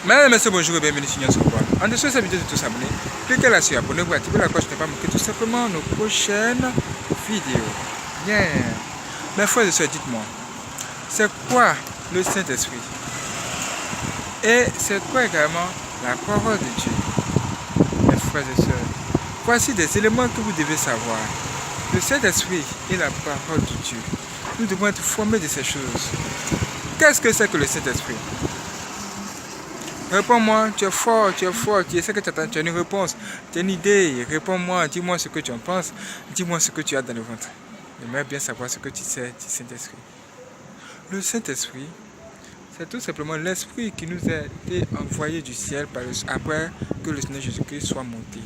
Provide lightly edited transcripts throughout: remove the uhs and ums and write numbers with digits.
Mesdames et messieurs, bonjour et bienvenue sur Nyon Sokwa. En dessous de cette vidéo de tous abonnés, cliquez là sur abonnez-vous, activez la cloche pour ne pas manquer tout simplement nos prochaines vidéos. Bien. Mes frères et sœurs, dites-moi, c'est quoi le Saint-Esprit? Et c'est quoi également la parole de Dieu? Mes frères et sœurs, voici des éléments que vous devez savoir. Le Saint-Esprit et la parole de Dieu. Nous devons être formés de ces choses. Qu'est-ce que c'est que le Saint-Esprit? Réponds-moi, tu es fort, tu sais que tu as une réponse, tu as une idée. Réponds-moi, dis-moi ce que tu en penses, dis-moi ce que tu as dans le ventre. J'aimerais bien savoir ce que tu sais du Saint-Esprit. Le Saint-Esprit, c'est tout simplement l'Esprit qui nous a été envoyé du ciel après que le Seigneur Jésus-Christ soit monté.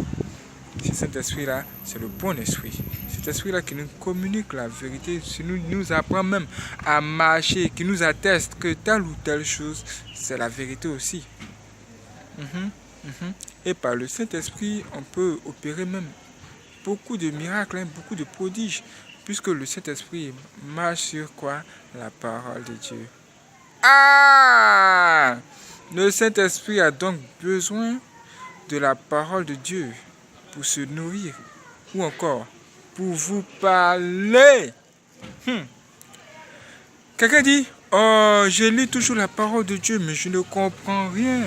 Ce Saint-Esprit-là, c'est le bon esprit. Cet esprit-là qui nous communique la vérité, qui nous apprend même à marcher, qui nous atteste que telle ou telle chose, c'est la vérité aussi. Et par le Saint-Esprit, on peut opérer même beaucoup de miracles, beaucoup de prodiges, puisque le Saint-Esprit marche sur quoi? La parole de Dieu. Ah! Le Saint-Esprit a donc besoin de la parole de Dieu pour se nourrir ou encore pour vous parler. Quelqu'un dit, oh, je lis toujours la parole de Dieu, mais je ne comprends rien.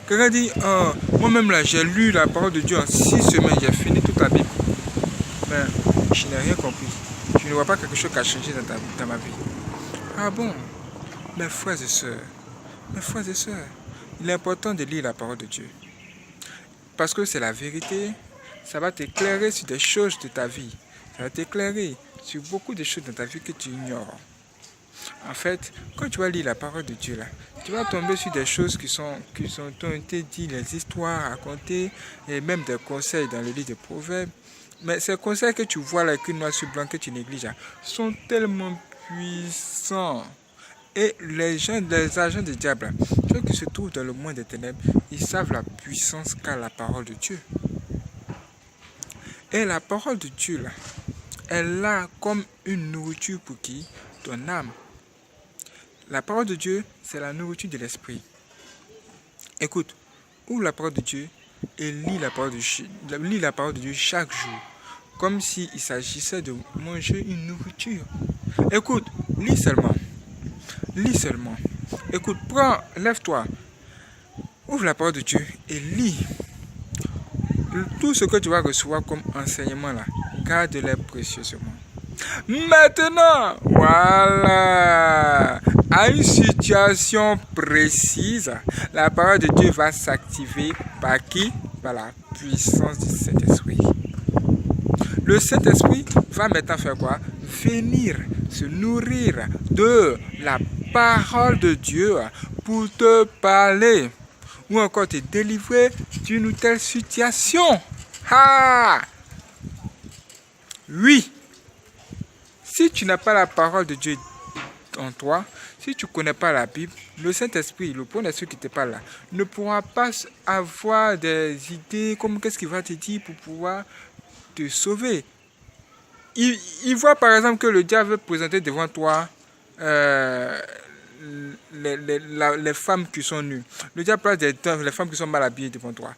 Quelqu'un dit, oh, moi-même là, j'ai lu la parole de Dieu en 6 semaines, j'ai fini toute la Bible. Mais je n'ai rien compris. Je ne vois pas quelque chose qui a changé dans ma vie. Ah bon? Mes frères et sœurs, il est important de lire la parole de Dieu. Parce que c'est la vérité, ça va t'éclairer sur des choses de ta vie. Ça va t'éclairer sur beaucoup de choses dans ta vie que tu ignores. En fait, quand tu vas lire la parole de Dieu là, tu vas tomber sur des choses qui ont été dites, les histoires racontées, et même des conseils dans le livre des Proverbes. Mais ces conseils que tu vois là, écrits noir sur blanc, que tu négliges, sont tellement puissants. Et les agents du diable, ceux qui se trouvent dans le monde des ténèbres, ils savent la puissance qu'a la parole de Dieu. Et la parole de Dieu là, elle est là comme une nourriture pour qui? Ton âme. La parole de Dieu, c'est la nourriture de l'esprit. Écoute, ouvre la parole de Dieu et lis la parole de Dieu chaque jour, comme s'il s'agissait de manger une nourriture. Écoute, lis seulement. Écoute, lève-toi, ouvre la parole de Dieu et lis. Tout ce que tu vas recevoir comme enseignement là, garde-les précieusement. Maintenant, voilà, à une situation précise, la parole de Dieu va s'activer par qui? Par la puissance du Saint-Esprit. Le Saint-Esprit va maintenant faire quoi? Venir se nourrir de la parole de Dieu pour te parler ou encore te délivrer d'une ou telle situation. Ah! Oui! Si tu n'as pas la parole de Dieu en toi, si tu ne connais pas la Bible, le Saint-Esprit, le bon esprit qui te parle là, ne pourra pas avoir des idées comme qu'est-ce qu'il va te dire pour pouvoir te sauver. Il voit par exemple que le diable veut présenter devant toi les femmes qui sont nues. Le diable place les femmes qui sont mal habillées devant toi.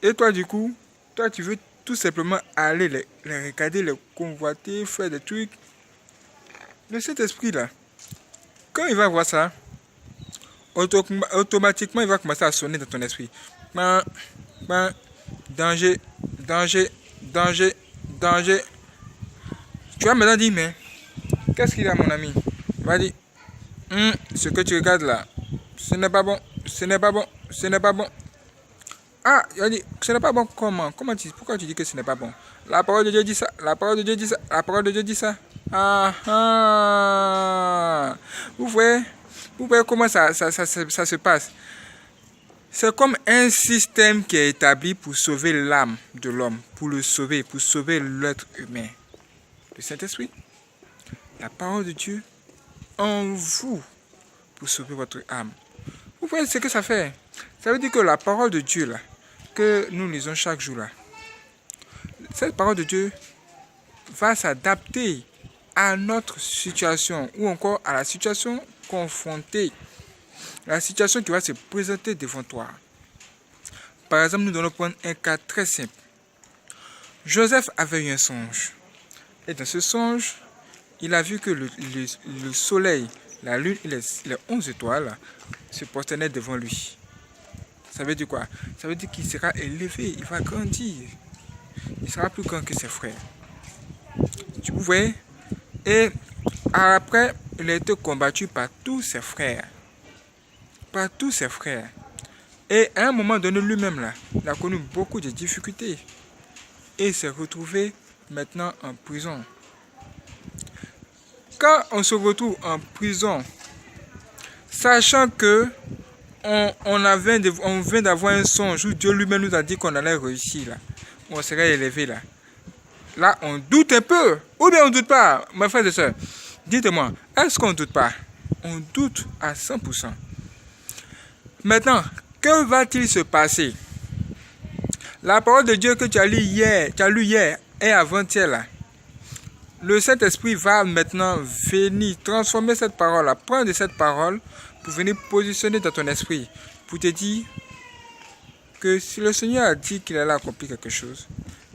Et toi du coup, tu veux tout simplement aller les regarder, les convoiter, faire des trucs. Le Saint-Esprit là, quand il va voir ça, automatiquement il va commencer à sonner dans ton esprit. Danger, danger, danger, danger. Tu vas maintenant dire, mais qu'est-ce qu'il a mon ami? Il va dire, ce que tu regardes là, ce n'est pas bon, ce n'est pas bon, ce n'est pas bon. Ah, il a dit, ce n'est pas bon comment? Pourquoi tu dis que ce n'est pas bon? La parole de Dieu dit ça, la parole de Dieu dit ça, la parole de Dieu dit ça. Ah ah. Vous voyez comment ça se passe? C'est comme un système qui est établi pour sauver l'âme de l'homme, pour sauver l'être humain. Le Saint-Esprit, la parole de Dieu en vous pour sauver votre âme. Vous voyez ce que ça fait? Ça veut dire que la parole de Dieu là, que nous lisons chaque jour là, cette parole de Dieu va s'adapter à notre situation ou encore à la situation confrontée. la situation qui va se présenter devant toi. Par exemple, nous allons prendre un cas très simple. Joseph avait eu un songe. Et dans ce songe, il a vu que le soleil, la lune et les 11 étoiles se prosternaient devant lui. Ça veut dire quoi? Ça veut dire qu'il sera élevé, il va grandir. Il sera plus grand que ses frères. Vous voyez? Et après, il a été combattu par tous ses frères. Par tous ses frères. Et à un moment donné, lui-même, là, il a connu beaucoup de difficultés. Et il s'est retrouvé maintenant en prison. Quand on se retrouve en prison, sachant que on vient d'avoir un songe où Dieu lui-même nous a dit qu'on allait réussir, là, on serait élevé là. Là, on doute un peu. Ou bien on ne doute pas, mes frères et sœurs. Dites-moi, est-ce qu'on ne doute pas? On doute à 100%. Maintenant, que va-t-il se passer? La parole de Dieu que tu as lu hier et avant-hier là, le Saint-Esprit va maintenant venir transformer cette parole, prendre cette parole pour venir positionner dans ton esprit, pour te dire que si le Seigneur a dit qu'il allait accomplir quelque chose,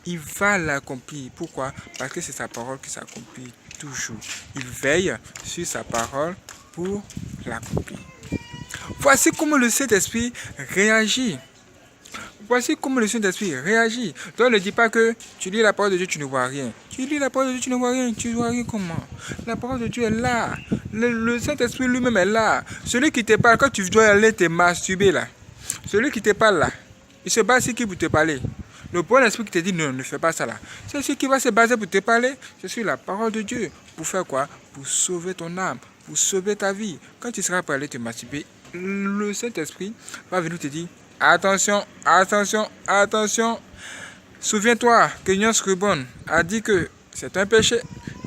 il va l'accomplir. Pourquoi? Parce que c'est sa parole qui s'accomplit toujours. Il veille sur sa parole pour l'accomplir. Voici comment le Saint-Esprit réagit. Voici comment le Saint-Esprit réagit. Donc ne dis pas que tu lis la parole de Dieu, tu ne vois rien. Tu lis la parole de Dieu, tu ne vois rien. Tu ne vois rien comment? La parole de Dieu est là. Le Saint-Esprit lui-même est là. Celui qui te parle, quand tu dois aller te masturber là, celui qui te parle là, il se base sur qui pour te parler? Le bon esprit qui te dit non, ne fais pas ça là. C'est celui qui va se baser pour te parler. C'est sur la parole de Dieu. Pour faire quoi? Pour sauver ton âme. Pour sauver ta vie. Quand tu seras prêt à aller te masturber, le Saint-Esprit va venir te dire attention, attention, attention. Souviens-toi que Nions Rubon a dit que c'est un péché.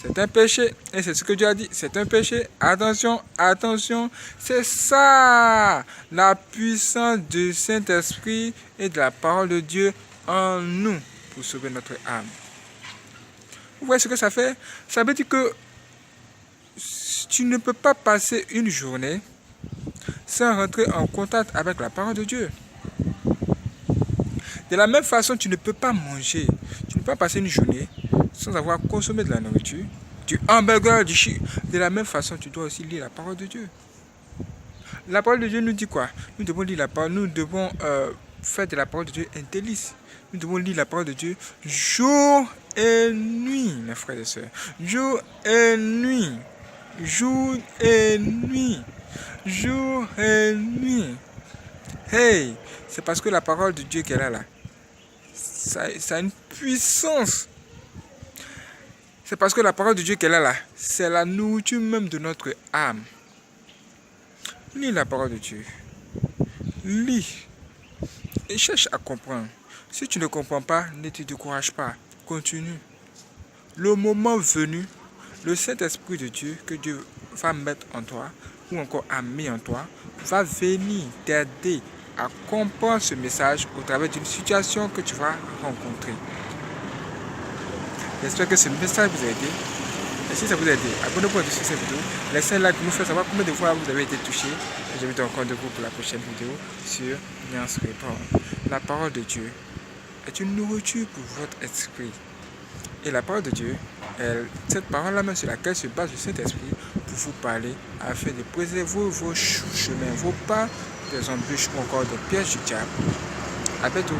C'est un péché. Et c'est ce que Dieu a dit. C'est un péché. Attention, attention. C'est ça. La puissance du Saint-Esprit et de la parole de Dieu en nous pour sauver notre âme. Vous voyez ce que ça fait? Ça veut dire que tu ne peux pas passer une journée sans rentrer en contact avec la parole de Dieu. De la même façon, tu ne peux pas manger. Tu ne peux pas passer une journée sans avoir consommé de la nourriture, du hamburger, du chips. De la même façon, tu dois aussi lire la parole de Dieu. La parole de Dieu nous dit quoi? Nous devons lire la parole, nous devons faire de la parole de Dieu un délice. Nous devons lire la parole de Dieu jour et nuit, mes frères et sœurs. Jour et nuit. Jour et nuit. Jour et nuit. Hey, c'est parce que la parole de Dieu qu'elle a là, ça a une puissance. C'est parce que la parole de Dieu qu'elle a là, c'est la nourriture même de notre âme. Lis la parole de Dieu. Lis. Et cherche à comprendre. Si tu ne comprends pas, ne te décourage pas. Continue. Le moment venu, le Saint-Esprit de Dieu que Dieu va mettre en toi, ou encore a mis en toi, va venir t'aider à comprendre ce message au travers d'une situation que tu vas rencontrer. J'espère que ce message vous a aidé. Et si ça vous a aidé, abonnez-vous à cette vidéo. Laissez un like pour nous faire savoir combien de fois vous avez été touché. Et je vous donne rendez-vous pour la prochaine vidéo sur Nions Rubon. La parole de Dieu est une nourriture pour votre esprit. Et la parole de Dieu, cette parole-là même sur laquelle se base le Saint-Esprit pour vous parler afin de préserver vos chemins, vos pas des embûches ou encore des pièges du diable. À bientôt.